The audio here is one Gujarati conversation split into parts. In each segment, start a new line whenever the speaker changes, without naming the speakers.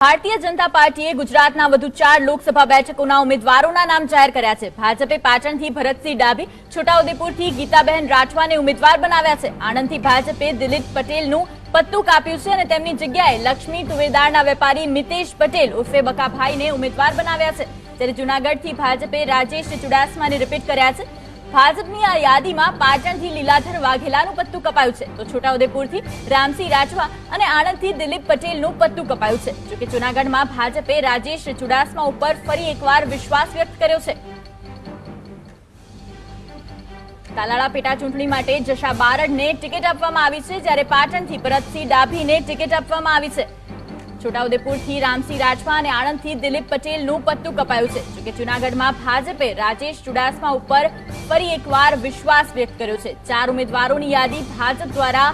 ભારતીય જનતા પાર્ટીએ ગુજરાતના વધુ 4 લોકસભા બેઠકોના ઉમેદવારોના નામ જાહેર કર્યા છે। ભાજપે પાટણથી ભરતસિંહ ડાભી, છોટાઉદેપુરથી ગીતાબહેન રાઠવાને ઉમેદવાર બનાવ્યા છે। આણંદથી ભાજપે દિલીપ પટેલનું પત્તું કાપ્યું છે અને તેમની જગ્યાએ લક્ષ્મી તુવેરદારના વેપારી મિતેશ પટેલ ઉર્ફે બકાભાઈને ઉમેદવાર બનાવ્યા છે। ત્યારે જૂનાગઢથી ભાજપે રાજેશ ચુડાસમાને રિપીટ કર્યા છે। ભાજપની આ યાદીમાં પાટણથી લીલાધર વાઘેલાનું પત્તું કપાયું છે, તો છોટાઉદેપુરથી રામસિંહ રાઠવા અને આણંદથી દિલીપ પટેલનું પત્તું કપાયું છે। જોકે જૂનાગઢમાં ભાજપે રાજેશ ચુડાસમા ઉપર ફરી એકવાર વિશ્વાસ વ્યક્ત કર્યો છે। તાલાળા પેટા ચૂંટણી માટે જશા બારડને ટિકિટ આપવામાં આવી છે, જ્યારે પાટણથી ભરતસિંહ ડાભીને ટિકિટ આપવામાં આવી છે। છોટાઉદેપુરથી રામસિંહ રાઠવા અને આણંદથી દિલીપ પટેલનું પત્તું કપાયું છે। જોકે જૂનાગઢમાં ભાજપે રાજેશ ચુડાસમા ઉપર ફરી એકવાર વિશ્વાસ વ્યક્ત કર્યો છે। 4 ઉમેદવારોની યાદી ભાજપ દ્વારા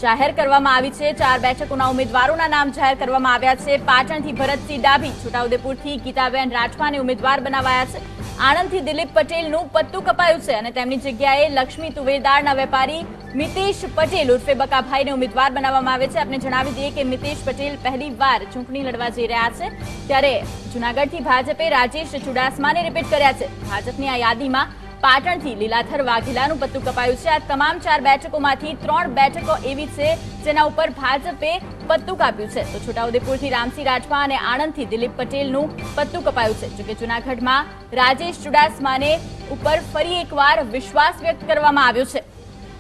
જાહેર કરવામાં આવી છે। 4 બેઠકોના ઉમેદવારોના નામ જાહેર કરવામાં આવ્યા છે। પાટણથી ભરતસિંહ ડાભી, છોટાઉદેપુરથી ગીતાબહેન રાઠવાને ઉમેદવાર બનાવાયા છે। આણંદથી દિલીપ પટેલનું પત્તું કપાયું છે અને તેમની જગ્યાએ લક્ષ્મી તુવેરદારના વેપારી મિતેશ પટેલ ઉર્ફે બકાભાઈને ઉમેદવાર બનાવવામાં આવે છે। આપને જણાવી દઈએ કે મિતેશ પટેલ પહેલીવાર ચૂંટણી લડવા જઈ રહ્યા છે, ત્યારે જૂનાગઢથી ભાજપે રાજેશ ચુડાસમાને રિપીટ કર્યા છે। ભાજપની આ યાદીમાં પાટણથી લીલાધર વાઘેલાનું પત્તું કપાયું છે। આ તમામ 4 બેઠકોમાંથી 3 બેઠકો એવી છે જેના ઉપર ભાજપે પત્તું કાપ્યું છે, તો છોટાઉદેપુરથી રામસિંહ રાઠવા અને આણંદથી દિલીપ પટેલનું પત્તું કપાયું છે। જોકે જૂનાગઢમાં રાજેશ ચુડાસમાને ઉપર ફરી એકવાર વિશ્વાસ વ્યક્ત કરવામાં આવ્યો છે।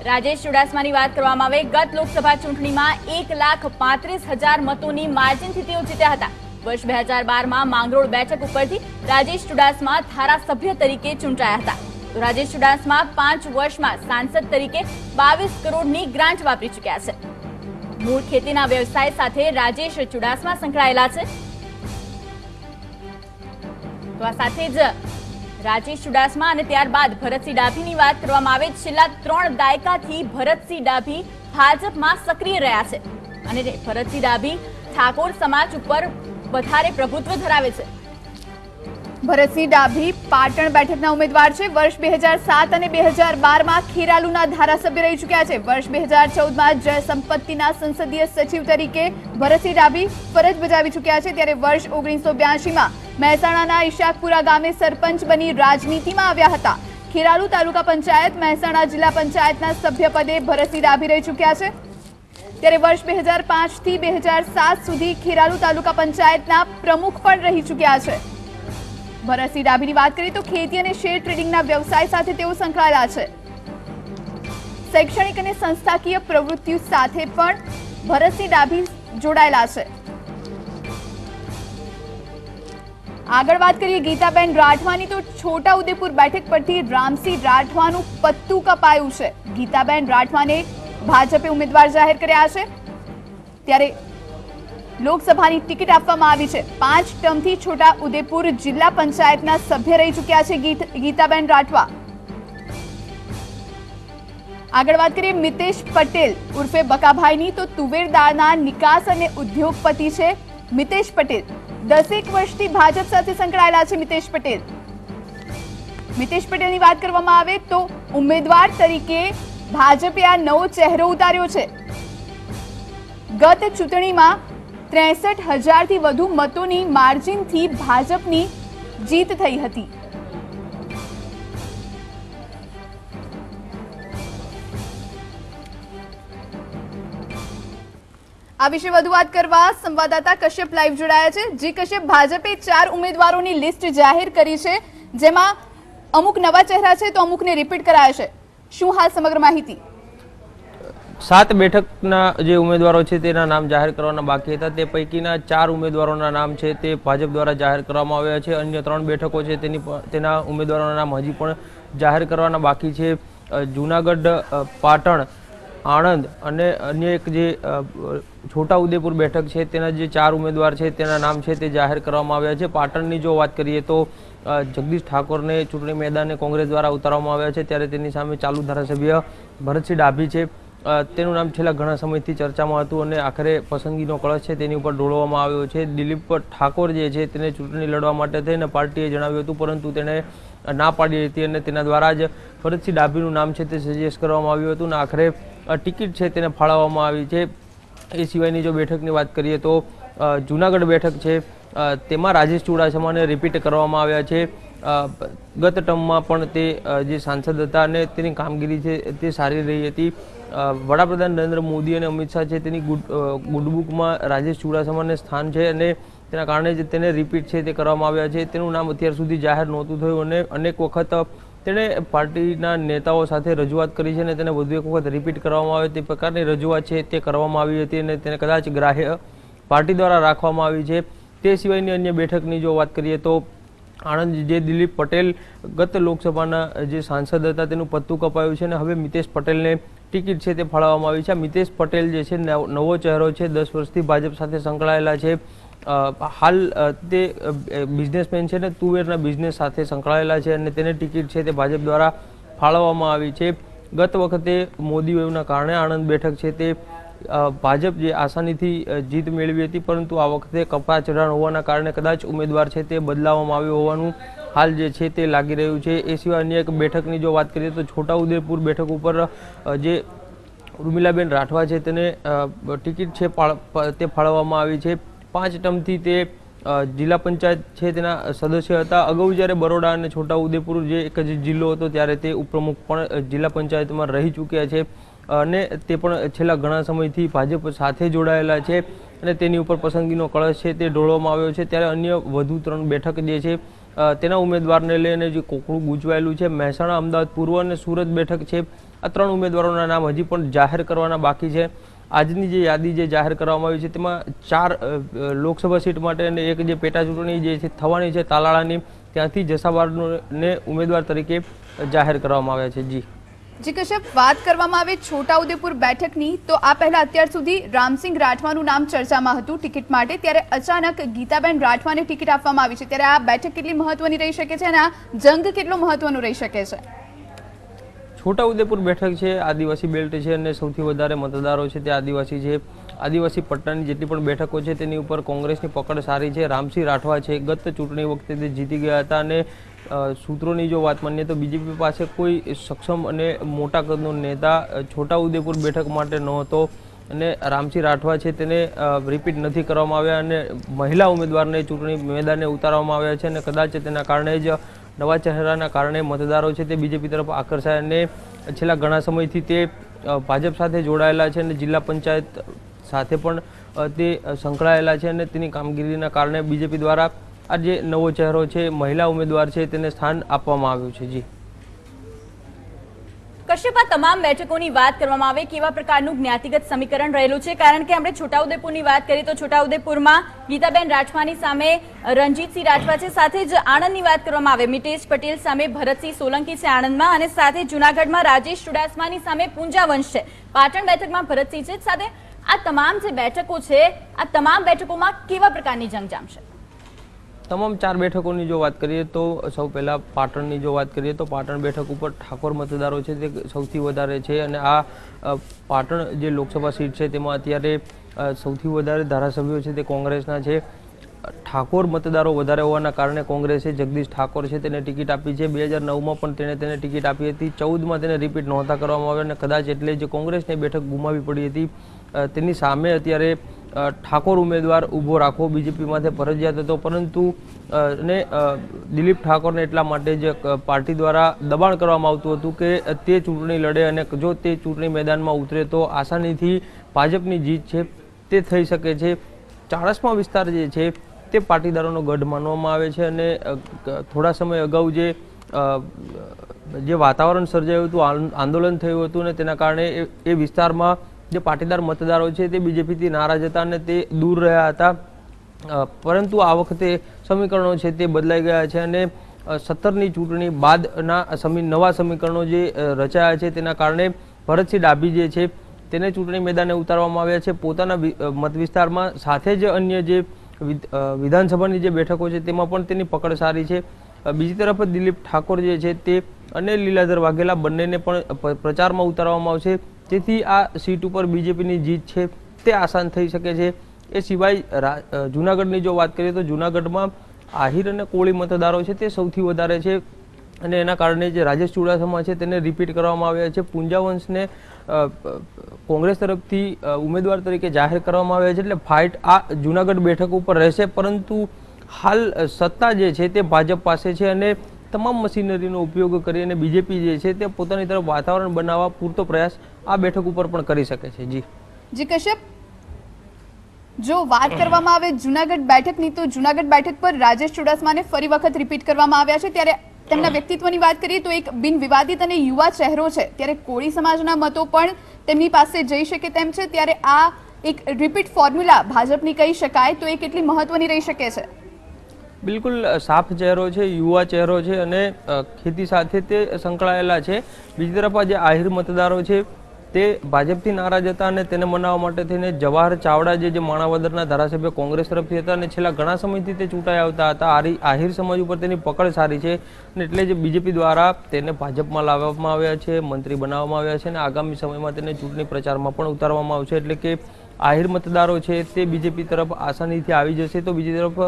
રાજેશ ચુડાસમાની વાત કરવામાં આવે, ગત લોકસભા ચૂંટણીમાં 1,35,000 મતોની માર્જિનથી તેઓ જીત્યા હતા। વર્ષ 2012માં માંગરોળ બેઠક ઉપરથી રાજેશ ચુડાસમા ધારાસભ્ય તરીકે ચૂંટાયા હતા। તો રાજેશ ચુડાસમા 5 વર્ષમાં સાંસદ તરીકે 22 કરોડની ગ્રાન્ટ વાપરી ચૂક્યા છે। મૂળ ખેતીના વ્યવસાય સાથે રાજેશ ચુડાસમા સંકળાયેલા છે। તો આ સાથે જ રાજેશ ચુડાસમા અને ત્યારબાદ ભરતસિંહ ડાભીની વાત કરવામાં આવે, છેલ્લા 3 દાયકાથી ભરતસિંહ ડાભી ભાજપમાં સક્રિય રહ્યા છે અને ભરતસિંહ ડાભી ઠાકોર સમાજ ઉપર વધારે પ્રભુત્વ ધરાવે છે।
ભરતસિંહ ડાભી પાટણ બેઠકના ઉમેદવાર છે। વર્ષ 2007 અને 2012માં ખેરાલુના ધારાસભ્ય રહી ચૂક્યા છે। વર્ષ 2014માં જય સંપત્તિના સંસદીય સચિવ તરીકે ભરતસિંહ ડાભી ફરજ બજાવી ચૂક્યા છે, ત્યારે વર્ષ 1982માં મહેસાણાના ઈશાકપુરા ગામે સરપંચ બની રાજનીતિમાં આવ્યા હતા। ખેરાલુ તાલુકા પંચાયત, મહેસાણા જિલ્લા પંચાયતના સભ્યપદે ભરતસિંહ ડાભી રહી ચૂક્યા છે, ત્યારે વર્ષ 2005 થી 2007 સુધી ખેરાલુ તાલુકા પંચાયતના પ્રમુખ પણ રહી ચૂક્યા છે। ભરતસિંહ ડાભીની વાત કરીએ તો ખેતી અને શેર ટ્રેડિંગના વ્યવસાય સાથે તેઓ સંકળાયેલા છે। શૈક્ષણિક અને સંસ્થાકીય પ્રવૃત્તિઓ સાથે પણ ભરતસિંહ ડાભી જોડાયેલા છે। આગળ વાત કરીએ ગીતાબહેન રાઠવાની, તો છોટાઉદેપુર બેઠક પરથી રામસિંહ રાઠવાનું પત્તું કપાયું છે। ગીતાબહેન રાઠવાને ભાજપે ઉમેદવાર જાહેર કર્યા છે, ત્યારે લોકસભાની ટિકિટ આપવામાં આવી છે। 5 ટર્મથી છોટાઉદેપુર જિલ્લા પંચાયતના સભ્ય રહી ચૂક્યા છે ગીતાબહેન રાઠવા। આગળ વાત કરીએ મિતેશ પટેલ ઉર્ફે બકાભાઈની, તો તુવેરદારના નિકાસ અને ઉદ્યોગપતિ છે મિતેશ પટેલ। 10 વર્ષથી ભાજપ સાથે સંકળાયેલા છે મિતેશ પટેલ। મિતેશ પટેલની વાત કરવામાં આવે તો ઉમેદવાર તરીકે ભાજપે આ નવો ચહેરો ઉતાર્યો છે। ગત ચૂંટણીમાં 63,000થી વધુ મતોની માર્જિનથી ભાજપની જીત થઈ હતી। આ વિશે વધુ વાત કરવા સંવાદદાતા કશ્યપ લાઈવ જોડાયા છે। જી કશ્યપ, ભાજપે 4 ઉમેદવારોની લિસ્ટ જાહેર કરી છે, જેમાં અમુક નવા ચહેરા છે તો અમુકને રિપીટ કરાયા છે, શું હાલ સમગ્ર માહિતી?
7 બેઠકના જે ઉમેદવારો છે તેના નામ જાહેર કરવાના બાકી હતા, તે પૈકીના 4 ઉમેદવારોના નામ છે તે ભાજપ દ્વારા જાહેર કરવામાં આવ્યા છે। અન્ય 3 બેઠકો છે તેના ઉમેદવારોના નામ હજી પણ જાહેર કરવાના બાકી છે। જૂનાગઢ, પાટણ, આણંદ અને અન્ય એક જે છોટાઉદેપુર બેઠક છે તેના જે 4 ઉમેદવાર છે તેના નામ છે તે જાહેર કરવામાં આવ્યા છે। પાટણની જો વાત કરીએ તો જગદીશ ઠાકોરને ચૂંટણી મેદાને કોંગ્રેસ દ્વારા ઉતારવામાં આવ્યા છે, ત્યારે તેની સામે ચાલુ ધારાસભ્ય ભરતસિંહ ડાભી છે, તેનું નામ છેલ્લા ઘણા સમયથી ચર્ચામાં હતું અને આખરે પસંદગીનો કળશ છે તેની ઉપર ઢોળવામાં આવ્યો છે। દિલીપ ઠાકોર જે છે તેને ચૂંટણી લડવા માટે થઈને પાર્ટીએ જણાવ્યું હતું, પરંતુ તેણે ના પાડી હતી અને તેના દ્વારા જ ભરતસિંહ ડાભીનું નામ છે તે સજેસ્ટ કરવામાં આવ્યું હતું અને આખરે ટિકિટ છે તેને ફાળવવામાં આવી છે। એ સિવાયની જો બેઠકની વાત કરીએ તો જૂનાગઢ બેઠક છે તેમાં રાજેશ ચુડાસમાને રિપીટ કરવામાં આવ્યા છે. ગત ટર્મમાં પણ તે જે સાંસદ હતા અને તેની કામગીરી છે તે સારી રહી હતી. વડાપ્રધાન નરેન્દ્ર મોદી અને અમિત શાહ છે તેની ગુડબુકમાં રાજેશ ચુડાસમાને સ્થાન છે અને તેના કારણે જ તેને રિપીટ છે તે કરવામાં આવ્યા છે. તેનું નામ અત્યાર સુધી જાહેર નહોતું થયું અને અનેક વખત તેણે પાર્ટીના નેતાઓ સાથે રજૂઆત કરી છે અને તેને વધુ એક વખત રિપીટ કરવામાં આવે તે પ્રકારની રજૂઆત છે તે કરવામાં આવી હતી અને તેને કદાચ ગ્રાહ્ય પાર્ટી દ્વારા રાખવામાં આવી છે. તે સિવાયની અન્ય બેઠકની જો વાત કરીએ તો આણંદ જે દિલીપ પટેલ ગત લોકસભાના જે સાંસદ હતા તેનું પત્તું કપાયું છે અને હવે મિતેશ પટેલને ટિકિટ છે તે ફાળવવામાં આવી છે. મિતેશ પટેલ જે છે નવો ચહેરો છે, 10 વર્ષથી ભાજપ સાથે સંકળાયેલા છે. હાલ તે બિઝનેસમેન છે ને તુવેરના બિઝનેસ સાથે સંકળાયેલા છે અને તેને ટિકિટ છે તે ભાજપ દ્વારા ફાળવવામાં આવી છે. ગત વખતે મોદી વેવના કારણે આણંદ બેઠક છે તે ભાજપ જે આસાનીથી જીત મેળવી હતી, પરંતુ આ વખતે કપા ચઢાણ હોવાના કારણે કદાચ ઉમેદવાર છે તે બદલાવવામાં આવ્યો હોવાનું હાલ જે છે તે લાગી રહ્યું છે. એ સિવાય અન્ય એક બેઠકની જો વાત કરીએ તો છોટાઉદેપુર બેઠક ઉપર જે ઉર્મિલાબેન રાઠવા છે તેને ટિકિટ છે તે ફાળવવામાં આવી છે. 5 ટર્મથી તે જિલ્લા પંચાયત છે તેના સદસ્ય હતા. અગાઉ જ્યારે બરોડા અને છોટાઉદેપુર જે એક જ જિલ્લો હતો ત્યારે તે ઉપપ્રમુખ પણ જિલ્લા પંચાયતમાં રહી ચૂક્યા છે અને તે પણ છેલ્લા ઘણા સમયથી ભાજપ સાથે જોડાયેલા છે અને તેની ઉપર પસંદગીનો કળશ છે તે ઢોળવામાં આવ્યો છે. ત્યારે અન્ય વધુ 3 બેઠક જે છે તેના ઉમેદવારને લઈને જે કોકડું ગૂંચવાયેલું છે. મહેસાણા, અમદાવાદ પૂર્વ અને સુરત બેઠક છે. આ 3 ઉમેદવારોના નામ હજી પણ જાહેર કરવાના બાકી છે. આજની જે યાદી જે જાહેર કરવામાં આવી છે તેમાં 4 લોકસભા સીટ માટે અને એક જે પેટા ચૂંટણી જે છે થવાની છે તાલાળાની, ત્યાંથી જસા બારડને ઉમેદવાર તરીકે જાહેર કરવામાં આવ્યા છે.
જી કશ્યપ, વાત કરવામાં આવે છોટાઉદેપુર બેઠકની તો આ પહેલા અત્યાર સુધી રામસિંહ રાઠવાનું નામ ચર્ચામાં હતું ટિકિટ માટે, ત્યારે અચાનક ગીતાબેન રાઠવાને ટિકિટ આપવામાં આવી છે. ત્યારે આ બેઠક કેટલી મહત્વની રહી શકે છે અને આ જંગ કેટલો મહત્વનો રહી શકે છે?
છોટાઉદેપુર બેઠક છે આદિવાસી બેલ્ટ છે અને સૌથી વધારે મતદારો છે તે આદિવાસી છે. આદિવાસી પટ્ટાની જેટલી પણ બેઠકો છે તેની ઉપર કોંગ્રેસની પકડ સારી છે. રામસિંહ રાઠવા છે ગત ચૂંટણી વખતે તે જીતી ગયા હતા અને સૂત્રોની જો વાત માનીએ તો બીજેપી પાસે કોઈ સક્ષમ અને મોટા કદનો નેતા છોટાઉદેપુર બેઠક માટે નહોતો અને રામસિંહ રાઠવા છે તેને રિપીટ નથી કરવામાં આવ્યા અને મહિલા ઉમેદવારને ચૂંટણી મેદાને ઉતારવામાં આવ્યા છે અને કદાચ તેના કારણે જ નવા ચહેરાના કારણે મતદારો છે તે બીજેપી તરફ આકર્ષાય અને છેલ્લા ઘણા સમયથી તે ભાજપ સાથે જોડાયેલા છે અને જિલ્લા પંચાયત સાથે પણ તે સંકળાયેલા છે અને તેની કામગીરીના કારણે બીજેપી દ્વારા આ જે નવો ચહેરો છે મહિલા ઉમેદવાર છે તેને સ્થાન આપવામાં આવ્યું છે. જી
કશ્યપ, આ તમામ બેઠકોની વાત કરવામાં આવે કેવા પ્રકારનું જ્ઞાતિગત સમીકરણ રહેલું છે? કારણ કે આપણે છોટાઉદેપુરની વાત કરીએ તો છોટાઉદેપુરમાં ગીતાબેન રાઠવાની સામે રણજીતસિંહ રાઠવા છે, સાથે જ આણંદની વાત કરવામાં આવે મિતેશ પટેલ સામે ભરતસિંહ સોલંકી છે આણંદમાં, અને સાથે જૂનાગઢમાં રાજેશ ચુડાસમાની સામે પૂંજા વંશ છે. પાટણ બેઠકમાં ભરતસિંહ છે. સાથે આ તમામ જે બેઠકો છે આ તમામ બેઠકોમાં કેવા પ્રકારની જંગ જામશે?
તમામ 4 બેઠકોની જો વાત કરીએ તો સૌ પહેલાં પાટણની જો વાત કરીએ તો પાટણ બેઠક ઉપર ઠાકોર મતદારો છે તે સૌથી વધારે છે અને આ પાટણ જે લોકસભા સીટ છે તેમાં અત્યારે સૌથી વધારે ધારાસભ્યો છે તે કોંગ્રેસના છે. ઠાકોર મતદારો વધારે હોવાના કારણે કોંગ્રેસે જગદીશ ઠાકોર છે તેને ટિકિટ આપી છે. 2009માં પણ તેને ટિકિટ આપી હતી. 14માં તેને રિપીટ નહોતા કરવામાં આવ્યા અને કદાચ એટલે જ કોંગ્રેસને બેઠક ગુમાવી પડી હતી. તેની સામે અત્યારે ઠાકોર ઉમેદવાર ઊભો રાખવો બીજેપીમાંથી ફરજિયાત હતો, પરંતુ દિલીપ ઠાકોરને એટલા માટે જ પાર્ટી દ્વારા દબાણ કરવામાં આવતું હતું કે તે ચૂંટણી લડે અને જો તે ચૂંટણી મેદાનમાં ઉતરે તો આસાનીથી ભાજપની જીત છે તે થઈ શકે છે. ચાણસ્મા વિસ્તાર જે છે તે પાટીદારોનો ગઢ માનવામાં આવે છે અને થોડા સમય અગાઉ જે વાતાવરણ સર્જાયું હતું, આંદોલન થયું હતું અને તેના કારણે એ વિસ્તારમાં જે પાટીદાર મતદારો છે તે બીજેપીથી નારાજ હતા અને તે દૂર રહ્યા હતા, પરંતુ આ વખતે સમીકરણો છે તે બદલાઈ ગયા છે અને 17ની ચૂંટણી બાદના નવા સમીકરણો જે રચાયા છે તેના કારણે ભરતસિંહ ડાભી જે છે તેને ચૂંટણી મેદાને ઉતારવામાં આવ્યા છે પોતાના મત વિસ્તારમાં. સાથે જ અન્ય જે વિધાનસભાની જે બેઠકો છે તેમાં પણ તેની પકડ સારી છે. બીજી તરફ દિલીપ ઠાકોર જે છે તે અને લીલાધર વાઘેલા બંનેને પણ પ્રચારમાં ઉતારવામાં આવશે, જેથી આ સીટ ઉપર બીજેપીની જીત છે તે આસાન થઈ શકે છે. એ સિવાય જૂનાગઢની જો વાત કરીએ તો જૂનાગઢમાં આહિર અને કોળી મતદારો છે તે સૌથી વધારે છે. અને એના કારણે જે રાજેશ ચુડાસમા છે તેને રિપીટ કરવામાં આવ્યા છે. પૂંજા વંશને કોંગ્રેસ તરફથી ઉમેદવાર તરીકે જાહેર કરવામાં આવ્યા છે. એટલે ફાઇટ આ જૂનાગઢ બેઠક ઉપર રહેશે, પરંતુ હાલ સત્તા જે છે તે ભાજપ પાસે છે અને તમામ મશીનરીનો ઉપયોગ કરી અને બીજેપી જે છે તે પોતાની તરફ વાતાવરણ બનાવવા પૂરતો પ્રયાસ આ બેઠક ઉપર પણ કરી શકે છે.
જી કશ્યપ, જો વાત કરવામાં આવે જૂનાગઢ બેઠકની, તો જૂનાગઢ બેઠક પર રાજેશ ચુડાસમાને ફરી વખત રિપીટ કરવામાં આવ્યા છે. ત્યારે તેમના વ્યક્તિત્વની વાત કરીએ તો એક બિન વિવાદિત અને યુવા ચહેરો છે, ત્યારે કોળી સમાજના મતો પણ તેમની પાસે જઈ શકે તેમ છે. ત્યારે આ એક રિપીટ ફોર્મ્યુલા ભાજપની કહી શકાય, તો એ કેટલી મહત્વની રહી શકે છે?
બિલકુલ સાફ ચહેરો છે, યુવા ચહેરો છે અને ખેતી સાથે તે સંકળાયેલા છે. બીજી તરફ આ જે આહિર મતદારો છે તે ભાજપથી નારાજ હતા અને તેને મનાવવા માટે થઈને જવાહર ચાવડા જે માણાવદરના ધારાસભ્ય કોંગ્રેસ તરફથી હતા અને છેલ્લા ઘણા સમયથી તે ચૂંટાઈ આવતા હતા. આહિર સમાજ ઉપર તેની પકડ સારી છે અને એટલે જ બીજેપી દ્વારા તેને ભાજપમાં લાવવામાં આવ્યા છે, મંત્રી બનાવવામાં આવ્યા છે અને આગામી સમયમાં તેને ચૂંટણી પ્રચારમાં પણ ઉતારવામાં આવશે. એટલે કે આહિર મતદારો છે તે બીજેપી તરફ આસાનીથી આવી જશે. તો બીજી તરફ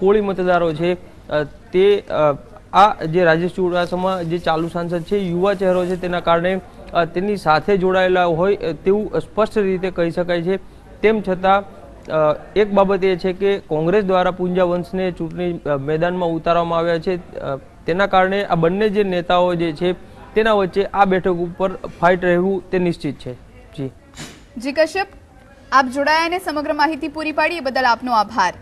કોળી મતદારો છે તે આ જે રાજેશ ચુડાસમા જે ચાલુ સાંસદ છે, યુવા ચહેરો છે, તેના કારણે તેની સાથે જોડાયેલા હોય તેવું સ્પષ્ટ રીતે કહી શકાય છે. તેમ છતાં એક બાબત એ છે કે કોંગ્રેસ દ્વારા પૂંજા વંશને ચૂંટણી મેદાનમાં ઉતારવામાં આવ્યા છે. તેના કારણે આ બંને જે નેતાઓ જે છે તેના વચ્ચે આ બેઠક ઉપર ફાઇટ રહેવું તે નિશ્ચિત છે.
જી કશ્યપ, આપ જોડાયા અને સમગ્ર માહિતી પૂરી પાડી એ બદલ આપનો આભાર.